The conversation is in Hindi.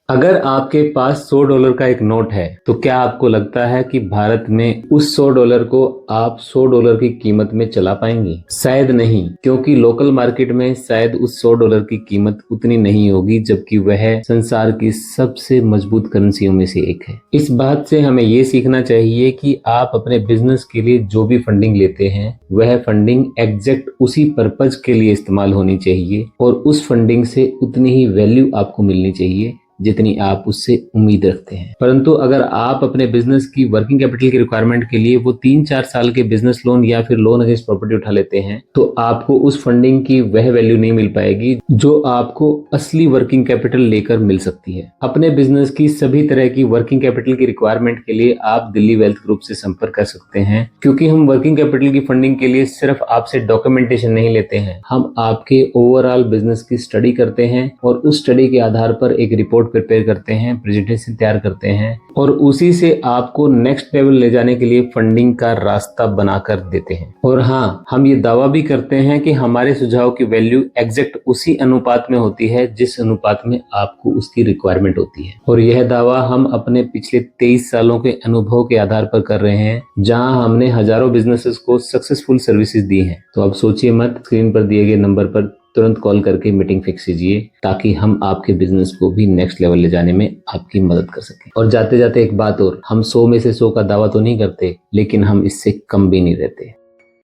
अगर आपके पास $100 का एक नोट है तो क्या आपको लगता है कि भारत में उस $100 को आप $100 की कीमत में चला पाएंगे? शायद नहीं, क्योंकि लोकल मार्केट में शायद उस $100 की कीमत उतनी नहीं होगी, जबकि वह संसार की सबसे मजबूत करेंसियों में से एक है। इस बात से हमें ये सीखना चाहिए कि आप अपने बिजनेस के लिए जो भी फंडिंग लेते हैं वह फंडिंग एग्जैक्ट उसी पर्पज के लिए इस्तेमाल होनी चाहिए और उस फंडिंग से उतनी ही वैल्यू आपको मिलनी चाहिए जितनी आप उससे उम्मीद रखते हैं। परंतु अगर आप अपने बिजनेस की वर्किंग कैपिटल की रिक्वायरमेंट के लिए वो 3-4 साल के बिजनेस लोन या फिर लोन अगेंस्ट प्रॉपर्टी उठा लेते हैं तो आपको उस फंडिंग की वह वैल्यू नहीं मिल पाएगी जो आपको असली वर्किंग कैपिटल लेकर मिल सकती है। अपने बिजनेस की सभी तरह की वर्किंग कैपिटल की रिक्वायरमेंट के लिए आप दिल्ली वेल्थ ग्रुप से संपर्क कर सकते हैं, क्योंकि हम वर्किंग कैपिटल की फंडिंग के लिए सिर्फ आपसे डॉक्यूमेंटेशन नहीं लेते हैं, हम आपके ओवरऑल बिजनेस की स्टडी करते हैं और उस स्टडी के आधार पर एक रिपोर्ट प्रिपेयर करते हैं, प्रेजेंटेशन तैयार करते हैं और उसी से आपको नेक्स्ट लेवल ले जाने के लिए फंडिंग का रास्ता बनाकर देते हैं। और हाँ, हम ये दावा भी करते हैं कि हमारे सुझाव की वैल्यू एग्जैक्ट उसी अनुपात में होती है जिस अनुपात में आपको उसकी रिक्वायरमेंट होती है। और यह दावा हम अपने पिछले 23 सालों के अनुभव के आधार पर कर रहे हैं, जहां हमने हजारों बिजनेसेस को सक्सेसफुल सर्विसेज दी हैं। तो अब सोचिए मत, स्क्रीन पर दिए गए नंबर पर तुरंत कॉल करके मीटिंग फिक्स कीजिए ताकि हम आपके बिजनेस को भी नेक्स्ट लेवल ले जाने में आपकी मदद कर सकें। और जाते जाते एक बात और, हम 100 में से 100 का दावा तो नहीं करते, लेकिन हम इससे कम भी नहीं रहते।